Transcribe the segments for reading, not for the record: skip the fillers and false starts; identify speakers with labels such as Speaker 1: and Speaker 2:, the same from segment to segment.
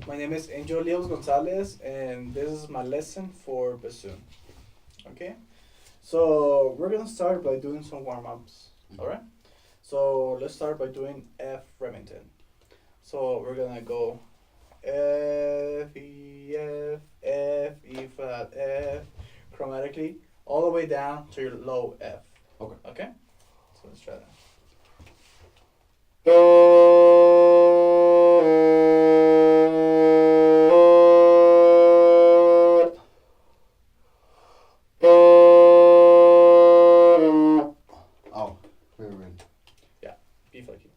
Speaker 1: My name is Olivas Gonzalez, and this is my lesson for Bassoon. Okay, so we're gonna start by doing some warm ups. All right. So let's start by doing F Remington. So we're gonna go F E F F E flat F chromatically all the way down to your low F.
Speaker 2: Okay.
Speaker 1: Okay. So let's try that.
Speaker 2: Oh, very right.
Speaker 1: Yeah, B flat key.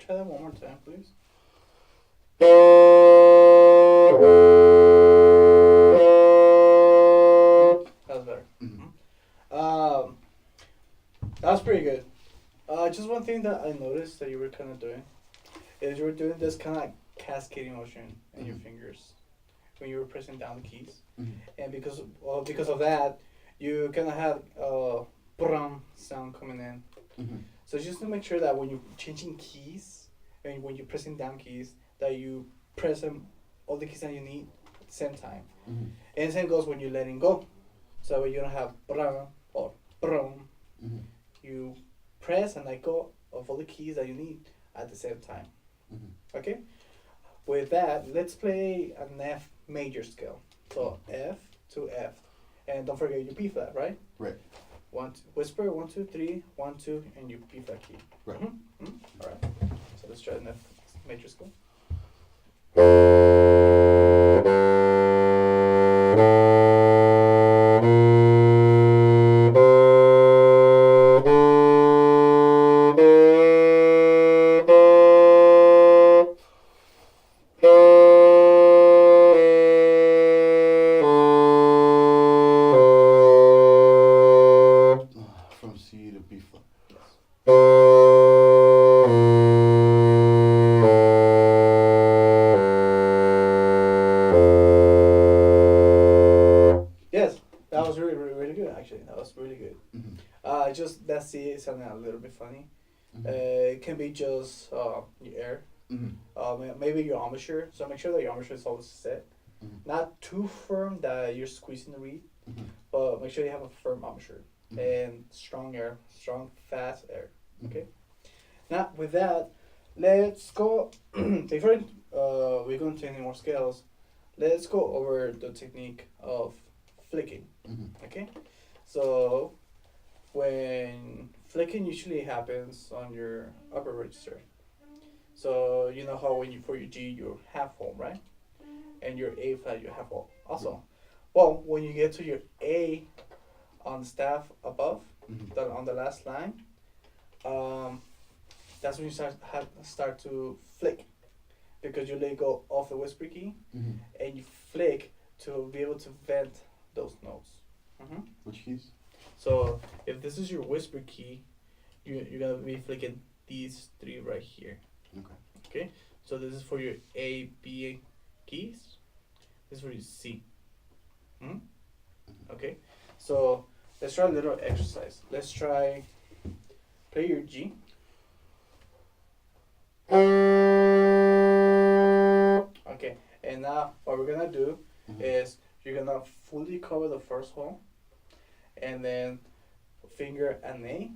Speaker 1: Try that one more time, please. That's better. Um, that was pretty good. Just one thing that I noticed that you were kind of doing is you were doing this kind of like cascading motion in your fingers when you were pressing down the keys, and because of that, you kind of had a brum sound coming in. So just to make sure that when you're changing keys and when you're pressing down keys, that you press them all the keys that you need at the same time. And same goes when you're letting go. So you don't have brum or brum. You press and let go of all the keys that you need at the same time. Okay? With that, let's play an F major scale. So F to F. And don't forget your B flat, right?
Speaker 2: Right.
Speaker 1: Whisper 1, 2, 3, 1, 2, and your B flat key.
Speaker 2: Right.
Speaker 1: All right. So let's try an F major scale.
Speaker 2: From C to B flat.
Speaker 1: Yes, that was really, really, really good. Actually, that was really good.
Speaker 2: Mm-hmm.
Speaker 1: Just that C is something a little bit funny.
Speaker 2: Mm-hmm.
Speaker 1: It can be just your air. Maybe your embouchure. So make sure that your embouchure is always set. Not too firm that you're squeezing the reed, but make sure you have a firm embouchure and strong air, strong fast air. Okay. Now with that, let's go. Before we go into any more scales, let's go over the technique of flicking. Okay. So when flicking usually happens on your upper register. So you know how when you for your G you're half home, right? And your A flat you half home also. Well, when you get to your A on the staff above, on the last line, that's when you start to flick, because you let go off the whisper key and you flick to be able to vent those notes.
Speaker 2: Which keys?
Speaker 1: So if this is your whisper key, you're gonna be flicking these three right here.
Speaker 2: Okay.
Speaker 1: Okay, so this is for your A, B keys. This is for your C. Hmm? Okay, so let's try a little exercise. Let's try play your G. Okay, and now what we're gonna do is you're gonna fully cover the first hole, and then finger an A,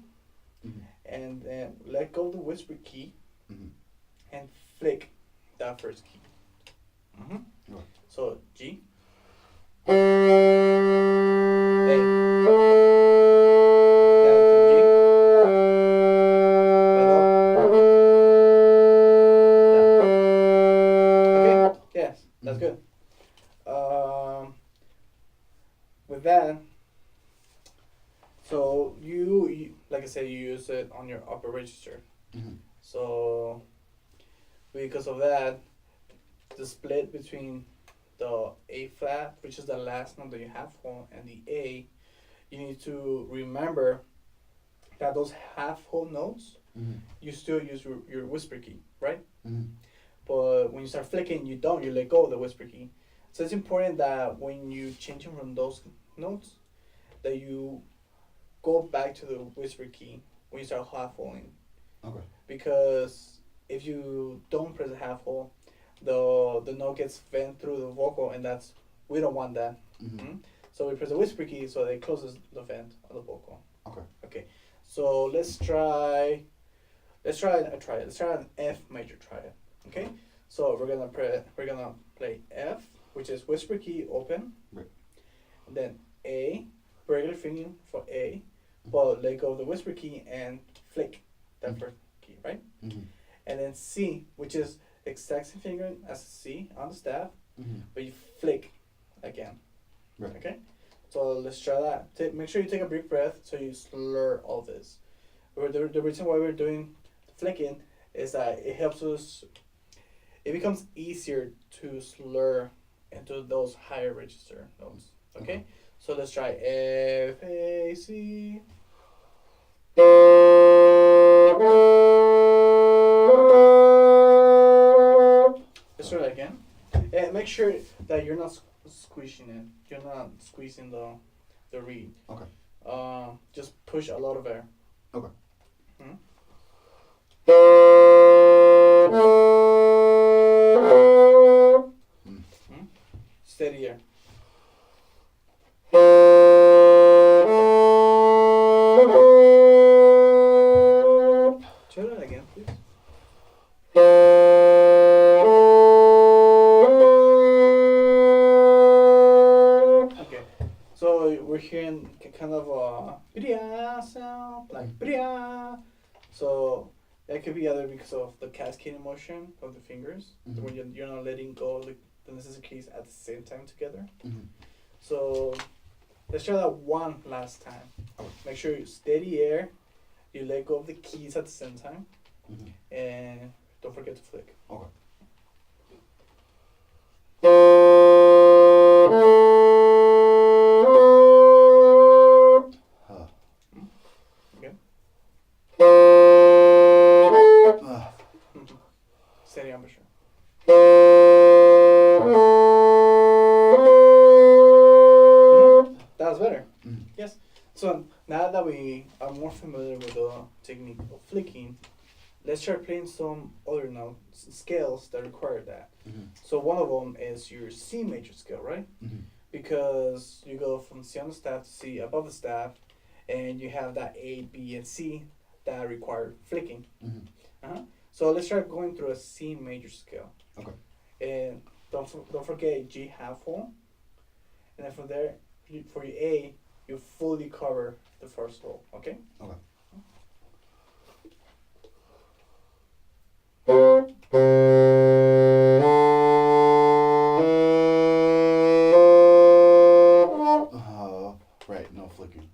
Speaker 1: and then let go of the whisper key, and flick that first key. So G, A, down to G, let up, down. Okay, yes, that's good. With that, so you like I said, you use it on your upper register. So because of that, the split between the A flat, which is the last note that you have hole, and the A, you need to remember that those half whole notes, you still use your whisper key, right? But when you start flicking, you don't. You let go of the whisper key. So it's important that when you change them from those notes, that you go back to the whisper key when you start half holing.
Speaker 2: Okay.
Speaker 1: Because if you don't press a half hole, the note gets vent through the vocal, and we don't want that. So we press the whisper key so that it closes the vent of the vocal. Okay. So let's try an F major triad. Okay. So we're gonna play F, which is whisper key open.
Speaker 2: Right.
Speaker 1: And then A, regular finger for A, but let go of the whisper key and flick that first key, right? And then C, which is exact same finger as C on the staff, but you flick again.
Speaker 2: Right.
Speaker 1: Okay. So let's try that. Make sure you take a brief breath so you slur all this. The reason why we're doing the flicking is that it helps us. It becomes easier to slur into those higher register notes. Okay. So let's try F A C. Let's try that again. And make sure that you're not squishing it. You're not squeezing the reed.
Speaker 2: Okay.
Speaker 1: Just push a lot of air.
Speaker 2: Okay.
Speaker 1: Steady air. Try that again, please. Okay, so we're hearing kind of a bria sound, like bria. So that could be either because of the cascading motion of the fingers, when you're not letting go of the necessary keys at the same time together. So let's try that one last time. Make sure you steady air, you let go of the keys at the same time, and don't forget to flick.
Speaker 2: Okay.
Speaker 1: Okay. Steady embouchure. That was better. Yes. So now that we are more familiar with the technique of flicking, let's try playing some other notes, scales that require that. So one of them is your C major scale, right? Because you go from C on the staff to C above the staff, and you have that A, B, and C that require flicking. So let's try going through a C major scale.
Speaker 2: Okay.
Speaker 1: And don't forget G half hole, and then from there, for your A, you fully cover the first hole. Okay.
Speaker 2: Okay. Right, no flicking.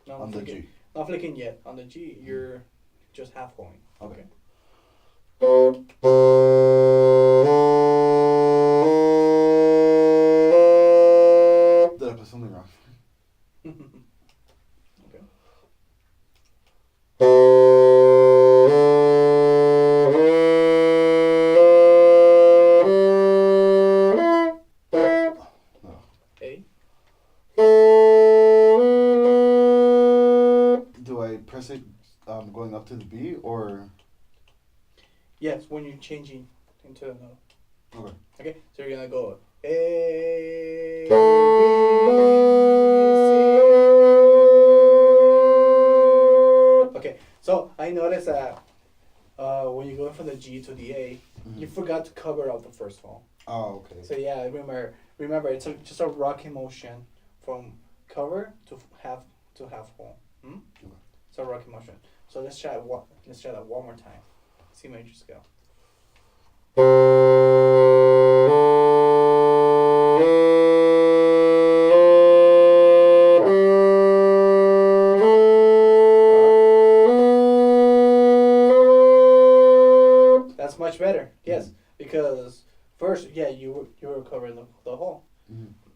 Speaker 1: No,
Speaker 2: on the G.
Speaker 1: Not flicking yet. On the G, you're just half holing.
Speaker 2: Okay. Did I put something wrong?
Speaker 1: Okay.
Speaker 2: to the beat or?
Speaker 1: Yes, when you're changing into a note.
Speaker 2: Okay.
Speaker 1: Okay, so you're gonna go A, B, C. Okay, so I noticed that when you're going from the G to the A, you forgot to cover out the first hole.
Speaker 2: Oh, okay.
Speaker 1: So yeah, remember, it's just a rocking motion from cover to half hole. Okay. It's a rocking motion. So let's try that one more time. C major scale. That's much better. Yes, because first, you were covering the hole.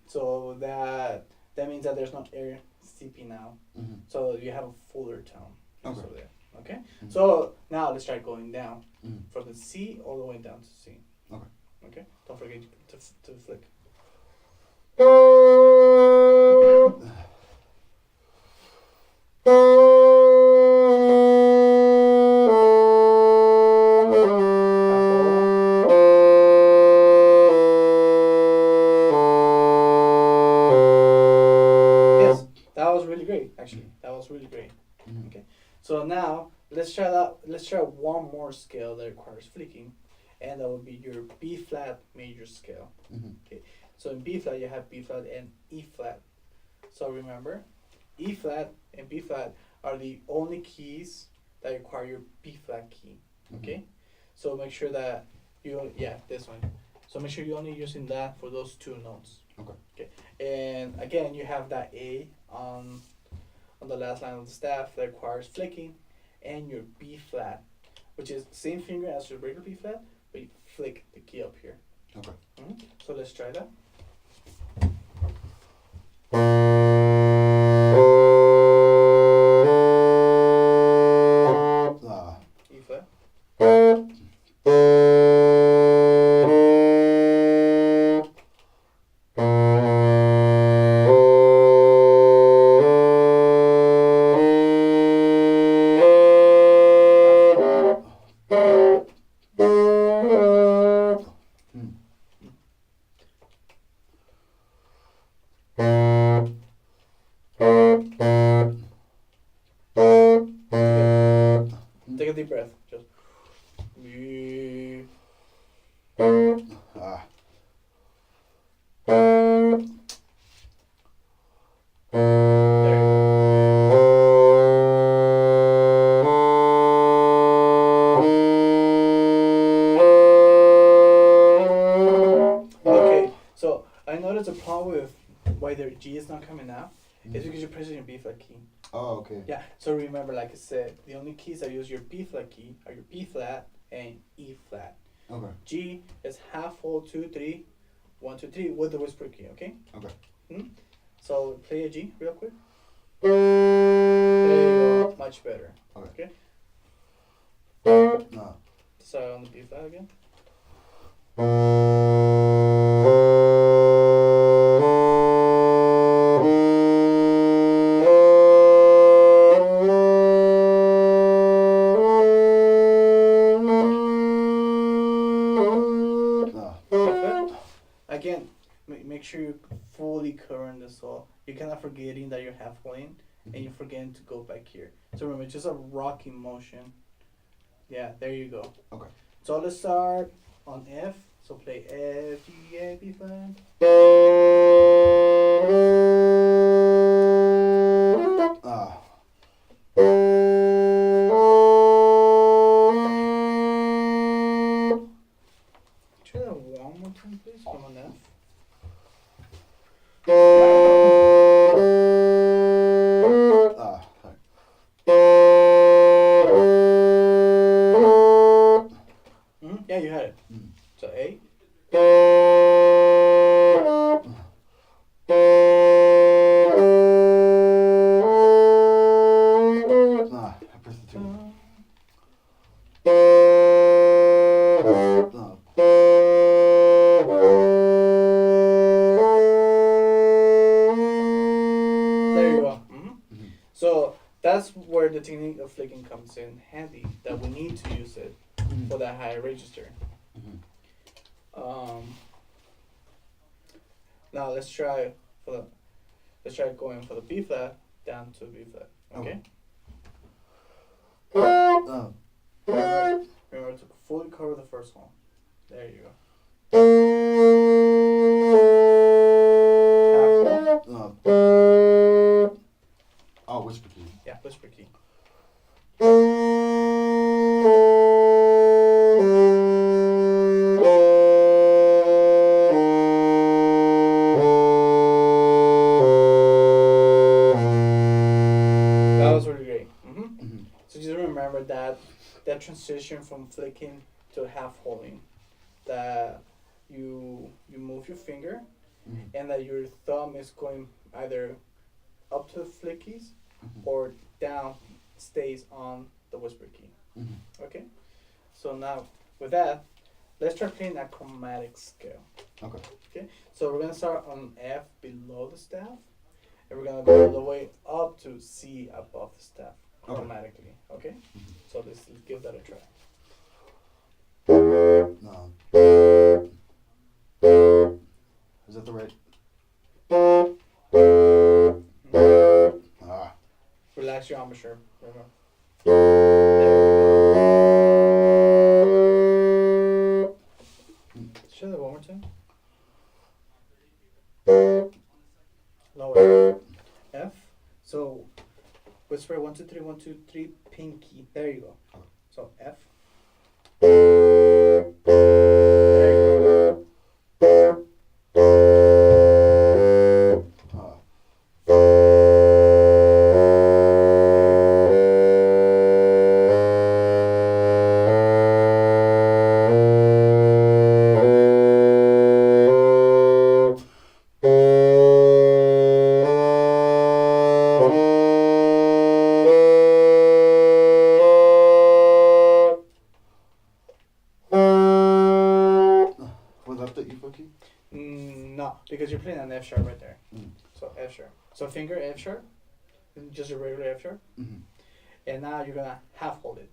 Speaker 1: So that means that there's not air seeping out. So you have a fuller tone.
Speaker 2: Okay.
Speaker 1: So there. Okay. So now let's try going down from the C all the way down to C.
Speaker 2: Okay.
Speaker 1: Okay. Don't forget to flick. Yes, that was really great. Actually, that was really great. Okay. So now let's try that. Let's try one more scale that requires flicking, and that would be your B flat major scale. Okay. So in B flat you have B flat and E flat. So remember, E flat and B flat are the only keys that require your B flat key. Okay. So make sure that this one. So make sure you're only using that for those two notes. Okay. And again, you have that A on the last line of the staff that requires flicking, and your B flat, which is same finger as your regular B flat, but you flick the key up here.
Speaker 2: Okay.
Speaker 1: So let's try that. E flat. Take a deep breath. Just. Okay, so I noticed a problem with why their G is not coming out is because you're pressing your B flat key.
Speaker 2: Oh, okay.
Speaker 1: Yeah, so remember, like I said, the only keys that use your B flat key are your B flat and E flat.
Speaker 2: Okay.
Speaker 1: G is half whole 2 3, 1 2 3 with the whisper key. Okay.
Speaker 2: Okay.
Speaker 1: So play a G real quick. There you go. Much better.
Speaker 2: Okay.
Speaker 1: So on the B flat again. Perfect. Again, make sure you fully current the saw. You're kind of forgetting that you're half playing, and you're forgetting to go back here. So remember, it's just a rocking motion. Yeah, there you go.
Speaker 2: Okay.
Speaker 1: So let's start on F. So play F, G, A, B flat. Try that one more time, please, from an F. Yeah, you had it. So A.
Speaker 2: I pressed the 2.
Speaker 1: There you go. So that's where the technique of flicking comes in handy that we need to use it for that higher register. Now let's try going for the B flat down to B flat. Okay. Remember to fully cover the first one. There you go. Half tone.
Speaker 2: Whisper key.
Speaker 1: Yeah, whisper key. That was really great. So just remember that transition from flicking to half holding, that you move your finger, and that your thumb is going either up to the flick keys or down stays on the whisper key. Okay? So now with that, let's try playing a chromatic scale. Okay? So we're gonna start on F below the staff, and we're gonna go all the way up to C above the staff chromatically. Okay? So let's give that a try.
Speaker 2: Is that the right?
Speaker 1: Relax your embouchure. Remember. Show that one more time. Lower. F. So whisper 1 2 3 1 2 3 pinky. There you go. So F. There you go. No, because you're playing an F sharp right there. So F sharp. So finger F sharp, just a regular F sharp. And now you're gonna half hold it.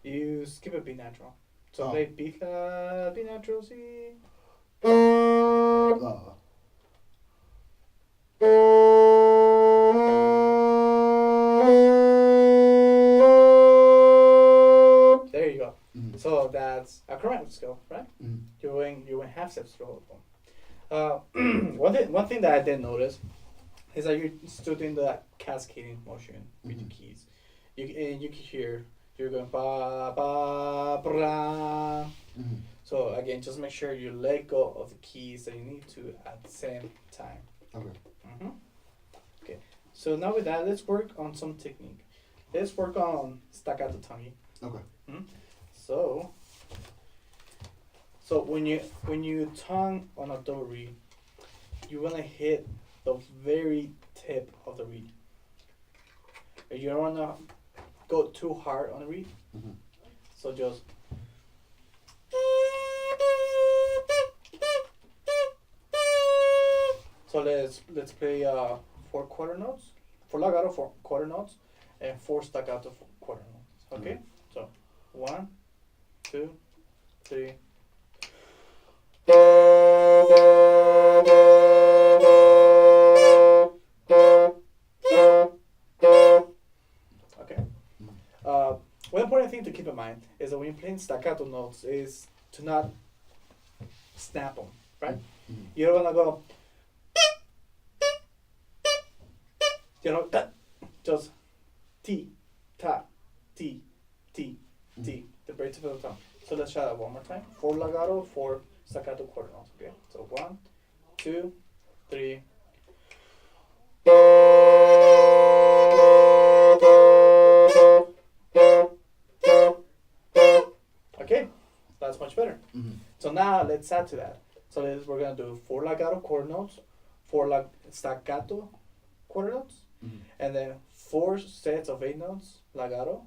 Speaker 1: You skip a B natural. So play B flat, B natural, C. There you go. So that's a chromatic scale, right? You went half steps through all of them. One thing that I did notice is that you're still doing the cascading motion with the keys. You can hear you're going ba ba bra. So again, just make sure you let go of the keys that you need to at the same time. Okay. So now with that, let's work on some technique. Let's work on staccato tongue. So when you tongue on a double reed, you wanna hit the very tip of the reed. You don't wanna go too hard on the reed. So just let's play 4 quarter notes, 4 legato 4 quarter notes, and 4 staccato quarter notes. Okay, so 1, 2, 3. Okay. One important thing to keep in mind is that when you're playing staccato notes is to not snap them, right? You don't wanna go. You know, just T, ta, T, T, T, the very tip of the tongue. So let's try that one more time. 4 legato, 4 staccato quarter notes. Okay, so 1, 2, 3. Okay, that's much better. So now let's add to that. So we're gonna do 4 legato quarter notes, 4 staccato quarter notes, and then 4 sets of 8 notes legato,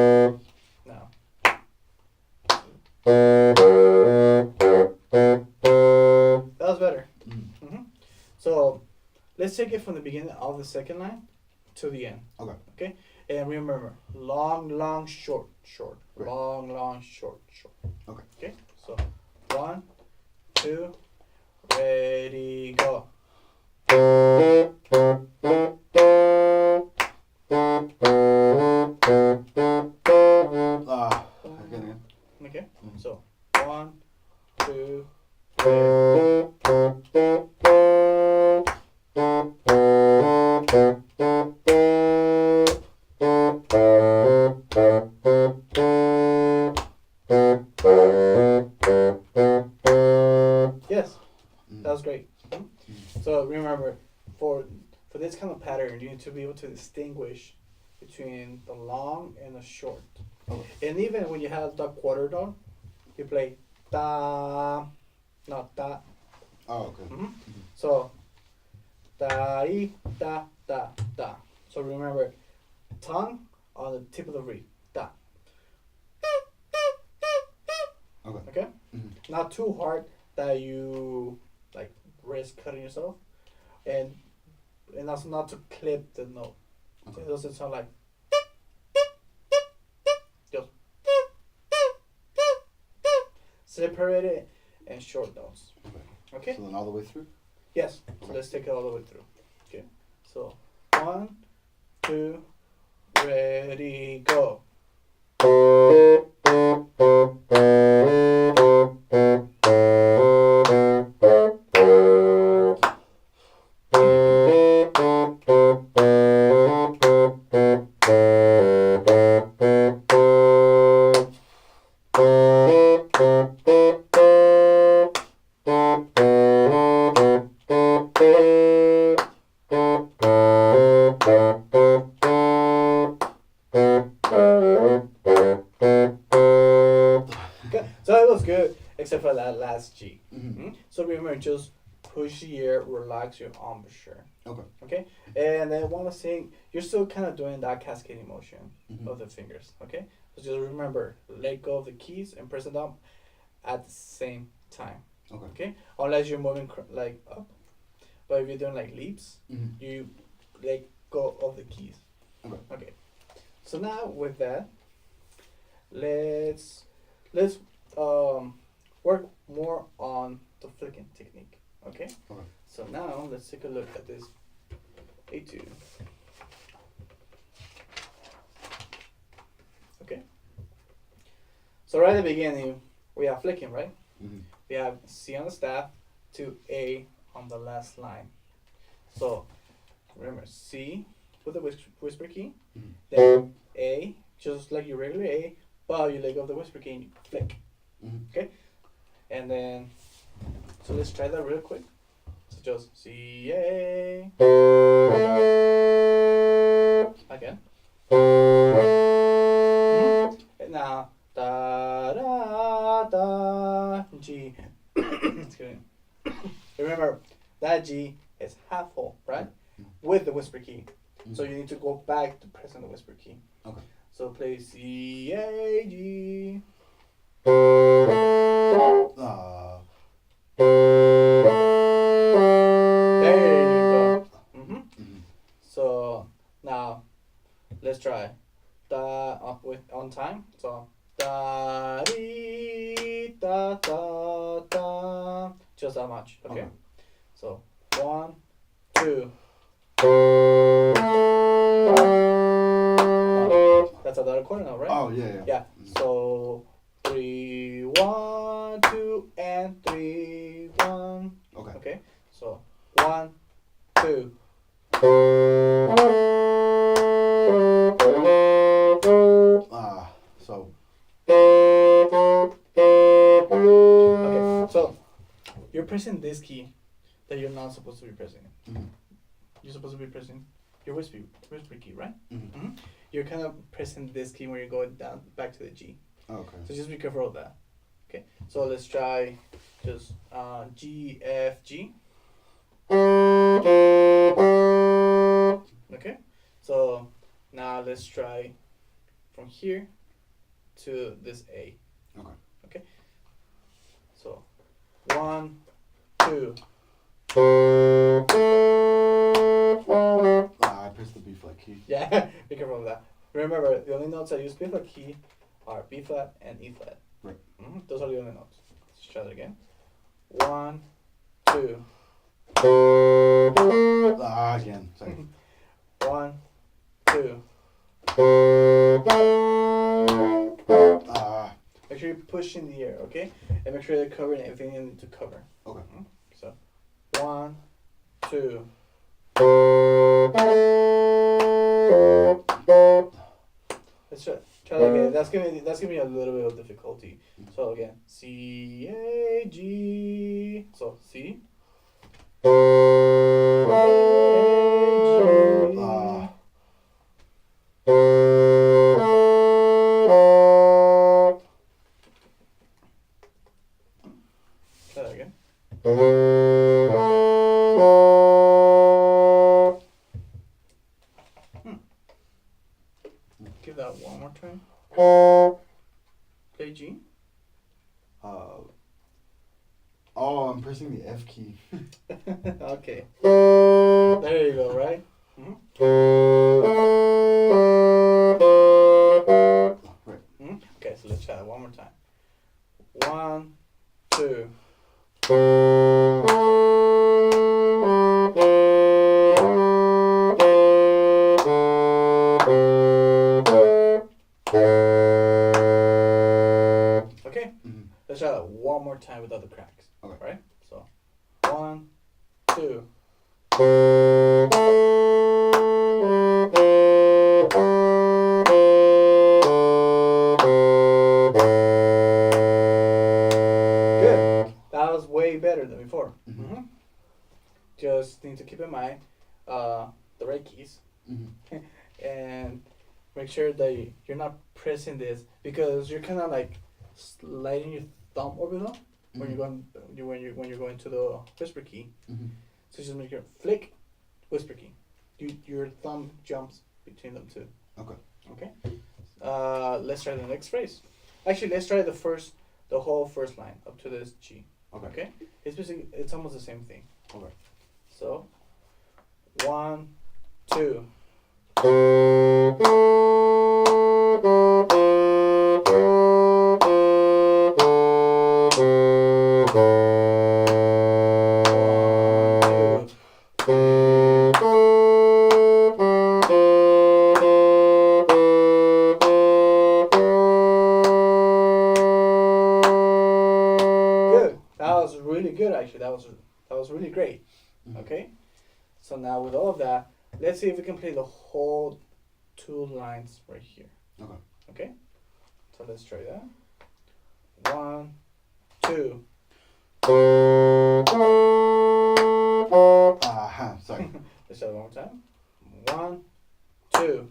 Speaker 1: take it from the beginning of the second line to the end.
Speaker 2: Okay.
Speaker 1: Okay? And remember, long, long, short, short.
Speaker 2: Right.
Speaker 1: Long, long, short, short.
Speaker 2: Okay.
Speaker 1: Okay? So, 1, 2, ready, go.
Speaker 2: Again.
Speaker 1: Okay? So, 1, 2, 3. Yes, that was great. So remember, for this kind of pattern, you need to be able to distinguish between the long and the short.
Speaker 2: Okay.
Speaker 1: And even when you have the quarter tone, you play da, not da.
Speaker 2: Oh, okay.
Speaker 1: So da da da da. So remember, tongue on the tip of the reed. Da.
Speaker 2: Okay.
Speaker 1: Okay. Not too hard that you like risk cutting yourself, and also not to clip the note.
Speaker 2: Okay.
Speaker 1: It doesn't sound like. Just separate it and short notes. Okay.
Speaker 2: So then all the way through?
Speaker 1: Yes. So
Speaker 2: Okay.
Speaker 1: let's take it all the way through. Okay. So 1, 2, ready, go. So it was good, except for that last G. So remember, just push the air, relax your embouchure.
Speaker 2: Okay.
Speaker 1: Okay? And then while I sing, you're still kind of doing that cascading motion of the fingers. Okay? So just remember, let go of the keys and press it down at the same time.
Speaker 2: Okay.
Speaker 1: Okay? Unless you're moving like up. But if you're doing like leaps, you let go of the keys.
Speaker 2: Okay.
Speaker 1: Okay. So now with that, let's work more on the flicking technique. Okay?
Speaker 2: Okay.
Speaker 1: So now let's take a look at this etude. Okay? So right at the beginning, we have flicking, right? We have C on the staff to A on the last line. So remember, C with the whisper key, then A, just like your regular A, but you let go of the whisper key and you flick. Okay? And then, so let's try that real quick. So just C, A. Again. And now, da, da, da, G. Excuse me. Remember, that G is half full, right? With the whisper key. So you need to go back to pressing the whisper key.
Speaker 2: Okay.
Speaker 1: So play C, A, G. There you go. So now let's try da with on time. So da dee da da da. Just that much. Okay. So 1, 2. That's another quarter now, right?
Speaker 2: Oh yeah.
Speaker 1: Yeah. So 3, 1, 2, and 3, 1.
Speaker 2: Okay.
Speaker 1: Okay. So 1, 2.
Speaker 2: So.
Speaker 1: Okay. So you're pressing this key that you're not supposed to be pressing. You're supposed to be pressing your whisper key, right? You're kind of pressing this key when you're going down back to the G.
Speaker 2: Okay.
Speaker 1: So just be careful of that. Okay. So let's try just G, F, G. Okay. So now let's try from here to this A.
Speaker 2: Okay.
Speaker 1: Okay. So 1, 2.
Speaker 2: key.
Speaker 1: Yeah, be careful of that. Remember, the only notes that use B flat key are B flat and E flat.
Speaker 2: Right.
Speaker 1: Those are the only notes. Let's try that again. 1, 2.
Speaker 2: Again. Sorry.
Speaker 1: 1, 2. Make sure you push in the air, okay? And make sure you're covering everything you need to cover.
Speaker 2: Okay.
Speaker 1: So, 1, 2. Let's try that again. That's gonna be a little bit of difficulty. So again, C A G. So C. A, G. Try that again. Give that one more time. Play G.
Speaker 2: I'm pressing the F key.
Speaker 1: Okay. There you go, right?
Speaker 2: Right.
Speaker 1: Okay, so let's try that one more time. 1, 2. Okay, let's try that one more time without the cracks.
Speaker 2: Okay.
Speaker 1: Right? So, 1, 2. Good. That was way better than before. Just need to keep in mind the right keys. And make sure that you're not pressing this because you're kind of like sliding your thumb over them when you're going to the whisper key. So just make sure flick, whisper key. Your thumb jumps between them two.
Speaker 2: Okay.
Speaker 1: Okay. Let's try the next phrase. Actually, let's try the whole first line up to this G.
Speaker 2: Okay.
Speaker 1: Okay. It's almost the same thing.
Speaker 2: Okay.
Speaker 1: So, 1, 2. Good. That was really good, actually. That was really great. Okay. So now with all of that, let's see if we can play the whole 2 lines right here.
Speaker 2: Okay.
Speaker 1: Okay. So let's try that. 1, 2.
Speaker 2: Sorry.
Speaker 1: Let's try it one more time. 1, 2.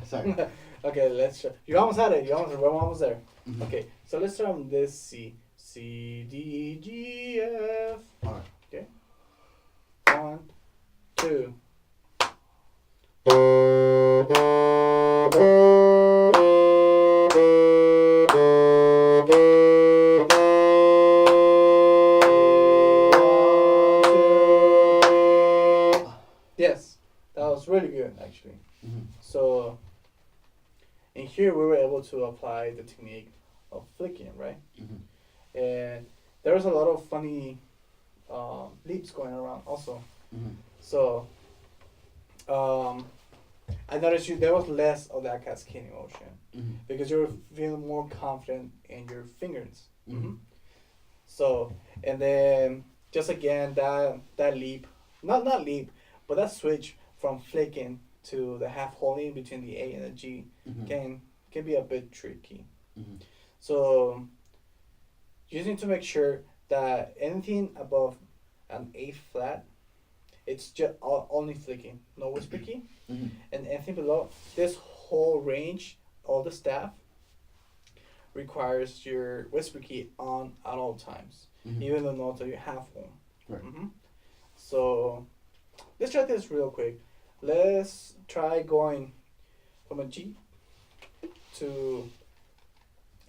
Speaker 2: Sorry.
Speaker 1: Okay, let's try. You almost had it. We're almost there. Okay, so let's start on this C. C, D, G, F.
Speaker 2: Alright.
Speaker 1: Okay. 1, 2. Yes, that was really good actually. So in here we were able to apply the technique of flicking, right? And there was a lot of funny leaps going around also. So I noticed there was less of that cascading motion because you were feeling more confident in your fingers. So, and then just again that leap, not leap, but that switch from flicking to the half holding between the A and the G can be a bit tricky. So you just need to make sure that anything above an A flat, it's just only flicking, no whisper key.
Speaker 2: Mm-hmm.
Speaker 1: And anything below this whole range, all the staff requires your whisper key on at all times,
Speaker 2: Mm-hmm.
Speaker 1: even the notes that you have one.
Speaker 2: Right.
Speaker 1: So let's try this real quick. Let's try going from a G to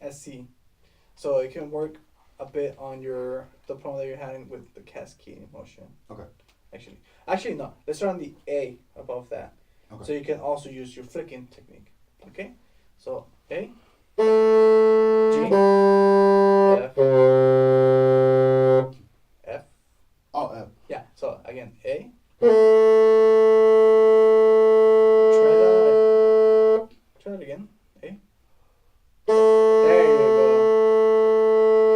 Speaker 1: a C, so it can work a bit on the problem that you're having with the cascading motion.
Speaker 2: Okay.
Speaker 1: Actually no. Let's start on the A above that.
Speaker 2: Okay.
Speaker 1: So you can also use your flicking technique. Okay. So A, G, F, F.
Speaker 2: Oh, F.
Speaker 1: Yeah. So again, A. Try that again. A. There you go.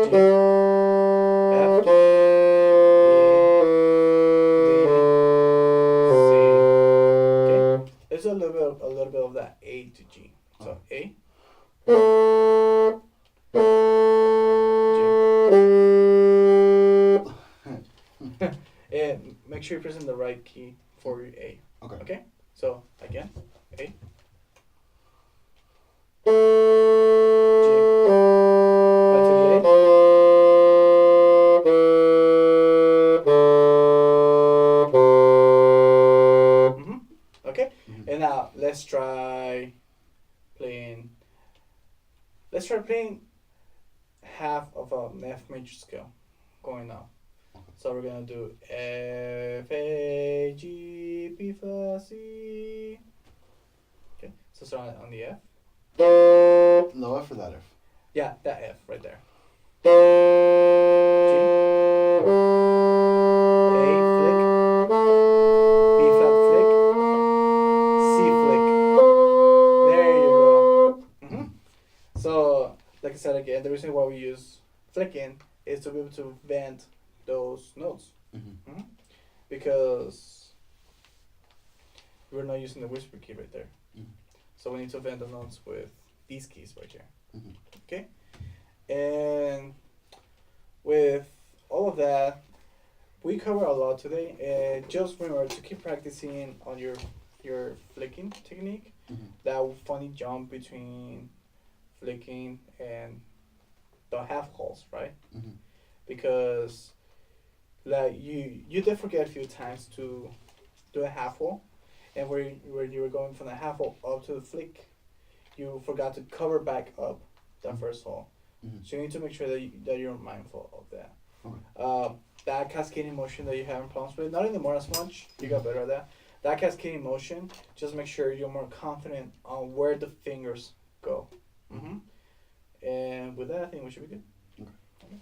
Speaker 1: G, F, E, D, C. Okay. There's a little bit of that A to G. So A. G. And make sure you're pressing the right key for your A.
Speaker 2: Okay.
Speaker 1: Okay. So again, A. G. Back to the A. Okay.
Speaker 2: Mm-hmm.
Speaker 1: And now let's try playing. Let's try playing half of a F major scale, going now. So we're gonna do F A G B flat C. Okay. So start on the F.
Speaker 2: Low F or that F?
Speaker 1: Yeah, that F right there. So, like I said again, the reason why we use flicking is to be able to vent those notes.
Speaker 2: Mm-hmm.
Speaker 1: Because we're not using the whisper key right there.
Speaker 2: Mm-hmm.
Speaker 1: So we need to vent the notes with these keys right here.
Speaker 2: Mm-hmm.
Speaker 1: Okay? And with all of that, we cover a lot today. And just remember to keep practicing on your flicking technique.
Speaker 2: Mm-hmm.
Speaker 1: That funny jump between flicking and the half calls, right?
Speaker 2: Mm-hmm.
Speaker 1: Because like you did forget a few times to do a half wall, and where you were going from the half wall up to the flick, you forgot to cover back up that first hole.
Speaker 2: Mm-hmm.
Speaker 1: So you need to make sure that you're mindful of that.
Speaker 2: Okay.
Speaker 1: That cascading motion that you're having problems with, not anymore as much. You got better at that. That cascading motion, just make sure you're more confident on where the fingers go. And with that, I think we should be good.
Speaker 2: Okay.